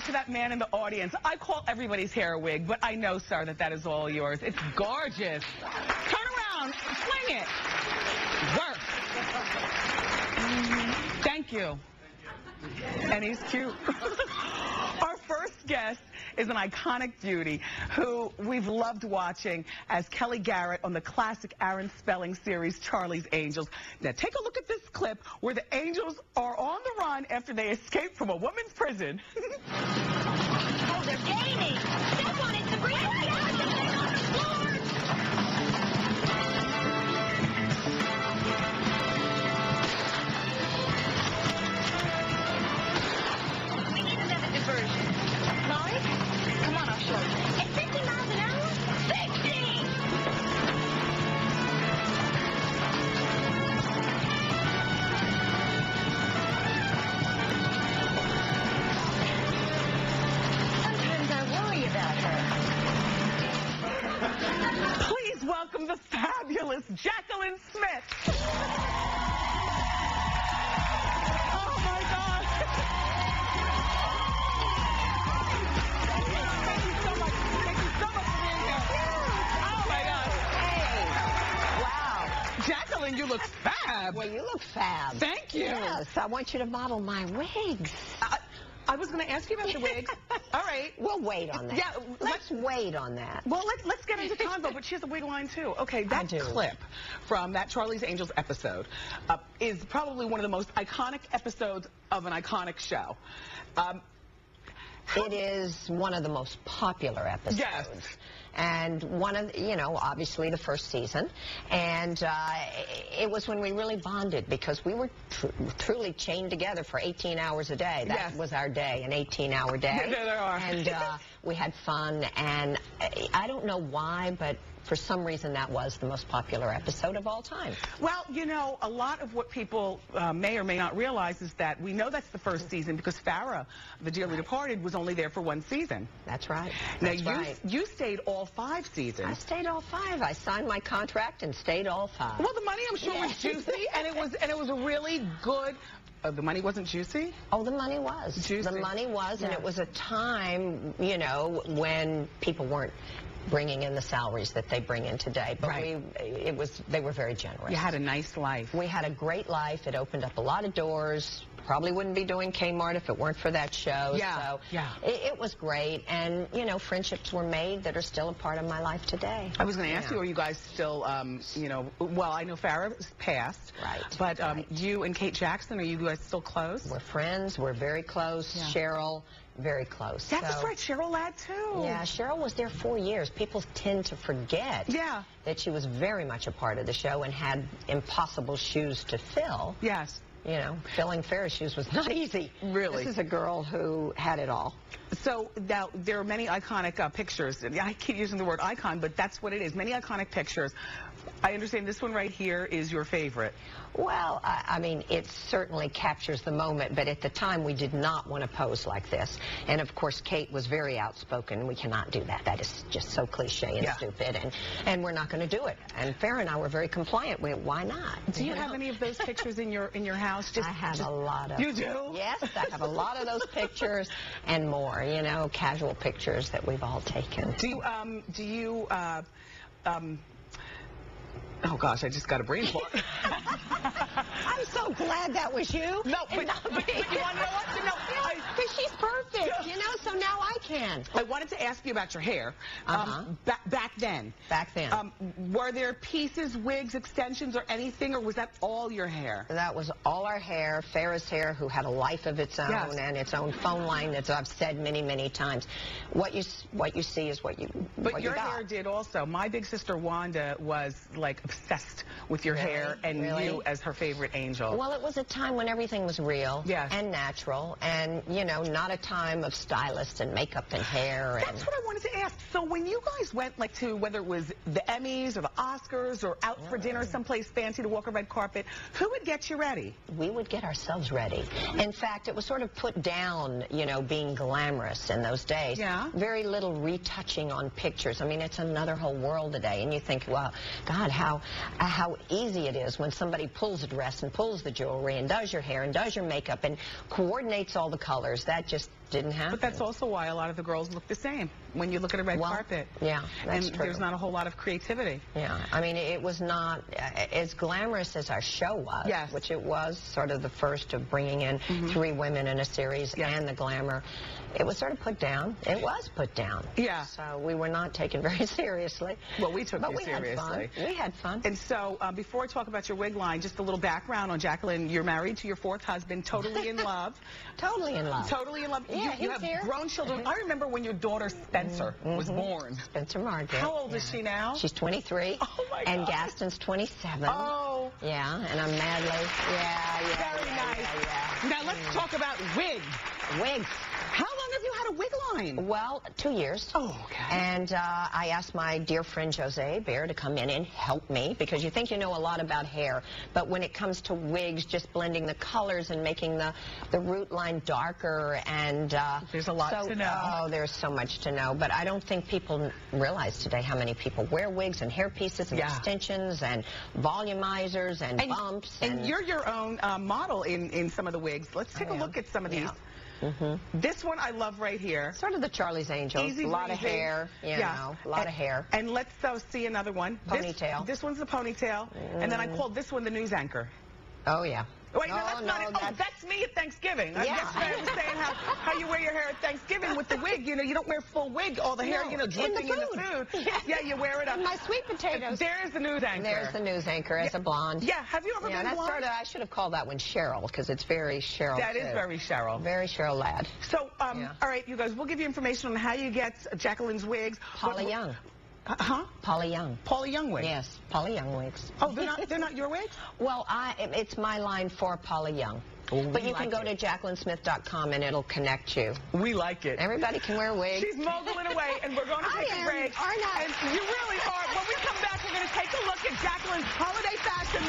to that man in the audience. I call everybody's hair a wig, but I know, sir, that is all yours. It's gorgeous. Turn around. Swing it. Work. Thank you. And he's cute. Our first guest is an iconic beauty who we've loved watching as Kelly Garrett on the classic Aaron Spelling series, Charlie's Angels. Now take a look at this clip where the Angels are on the run after they escape from a women's prison. Oh, they're gaining. Step on it, Sabrina. On the floor. We need another diversion. Molly, come on, I'll show you. At 50 miles an hour? 60! Sometimes I worry about her. Please welcome the fabulous Jaclyn Smith. Oh, my God. Thank you so much. Thank you so much for being here. Oh, my God. Hey, wow. Jaclyn, you look fab. Well, you look fab. Thank you. Yes, I want you to model my wigs. I was going to ask you about the wigs. All right. We'll wait on that. Yeah, let's wait on that. Well, let's get into convo, but she has a wig line, too. Okay, that do. clip from that Charlie's Angels episode is probably one of the most iconic episodes of an iconic show. It is one of the most popular episodes. Yes. And one of, obviously the first season. And it was when we really bonded because we were truly chained together for 18 hours a day. That was our day, an 18-hour day. There are. And we had fun. And I don't know why, but for some reason that was the most popular episode of all time. Well, a lot of what people may or may not realize is that we know that's the first season because Farrah, the dearly departed, was only there for one season. That's right. Now, you stayed all 5 seasons. I stayed all 5. I signed my contract and stayed all 5. Well, the money, I'm sure, was juicy, and it was a really good... the money wasn't juicy? Oh, the money was. Juicy. The money was, and it was a time, when people weren't bringing in the salaries that they bring in today. But they were very generous. You had a nice life. We had a great life. It opened up a lot of doors. Probably wouldn't be doing K-Mart if it weren't for that show. Yeah, so it was great. And, friendships were made that are still a part of my life today. I was going to ask you, are you guys still, well, I know Farrah passed. Right. But you and Kate Jackson, are you guys still close? We're friends. We're very close. Yeah. Cheryl, very close. That's right. Cheryl Ladd, too. Yeah, Cheryl was there 4 years. People tend to forget that she was very much a part of the show and had impossible shoes to fill. Yes. Filling Farrah's shoes was not easy. Really? This is a girl who had it all. So now there are many iconic pictures. I keep using the word icon, but that's what it is. Many iconic pictures. I understand this one right here is your favorite. Well, I mean, it certainly captures the moment, but at the time we did not want to pose like this. And of course, Kate was very outspoken. We cannot do that. That is just so cliche and stupid, and we're not going to do it. And Farrah and I were very compliant. Why not? Do you have any of those pictures in your house? I have a lot of. You do? Yes, I have a lot of those pictures and more. Casual pictures that we've all taken. Oh gosh, I just got a brain fart. I'm so glad that was you. No, but you want to know what? Because she's perfect, so now I can. I wanted to ask you about your hair. Back then. Back then. Were there pieces, wigs, extensions, or anything, or was that all your hair? That was all our hair. Farrah's hair, who had a life of its own and its own phone line that I've said many, many times. What you see is what you But your hair did also. My big sister Wanda was like obsessed with your hair and you as her favorite angel. Well, it was a time when everything was real and natural, and not a time of stylists and makeup makeup and hair. That's what I wanted to ask. So when you guys went like to, whether it was the Emmys or the Oscars or out for dinner someplace fancy to walk a red carpet, who would get you ready? We would get ourselves ready. In fact, it was sort of put down, you know, being glamorous in those days. Yeah. Very little retouching on pictures. I mean, it's another whole world today. And you think, well, God, how easy it is when somebody pulls a dress and pulls the jewelry and does your hair and does your makeup and coordinates all the colors. That just didn't happen. But that's also why a lot of the girls look the same when you look at a red carpet. Yeah, that's and true. There's not a whole lot of creativity. Yeah, I mean, it was not as glamorous as our show was, yes. which it was, sort of the first of bringing in 3 women in a series and the glamour. It was sort of put down. It was put down. Yeah. So we were not taken very seriously. Well, we took but you we seriously. Had fun. We had fun. And so before I talk about your wig line, just a little background on Jaclyn. You're married to your 4th husband, totally in love. Totally in love. Totally in love. Yeah, you have here. grown children. I remember when your daughter Spencer was born. Spencer Margaret. How old is she now? She's 23. Oh, my And God. Gaston's 27. Oh. Yeah, and I'm madly. Very nice. Yeah. Now let's talk about wigs. Wigs. How long have you had a wig line? Well, 2 years. Oh, okay. And I asked my dear friend Jose Bear to come in and help me, because you think you know a lot about hair, but when it comes to wigs, just blending the colors and making the root line darker, and there's a lot to know. Oh, there's so much to know, but I don't think people realize today how many people wear wigs and hair pieces and extensions and volumizers and bumps. And you're your own model in some of the wigs. Let's take a look at some of these. This one I love right here. Sort of the Charlie's Angels. Easy a lot of breezy. hair, you know, a lot of hair. And let's see another one. Ponytail. This one's the ponytail. And then I called this one the news anchor. Oh, yeah. Wait, no, that's not it. Oh, that's me at Thanksgiving. Yeah. That's what I was saying, how you wear your hair at Thanksgiving with the wig. You know, you don't wear full wig, all the hair, you know, dripping in the food. Yeah, you wear it up. My sweet potatoes. There's the news anchor. There's the news anchor as a blonde. Yeah, have you ever been blonde? Sort of, I should have called that one Cheryl, because it's very Cheryl. That is very Cheryl. Very Cheryl Ladd. So, all right, you guys, we'll give you information on how you get Jaclyn's wigs. Paula Young. Huh? Paula Young. Paula Young wigs? Yes, Paula Young wigs. Oh, they're not your wigs? Well, it's my line for Paula Young. But you can go to jaclynsmith.com and it'll connect you. We like it. Everybody can wear wigs. She's moguling away, and we're going to take a break. Aren't I? And you really are. When we come back, we're going to take a look at Jaclyn's holiday fashion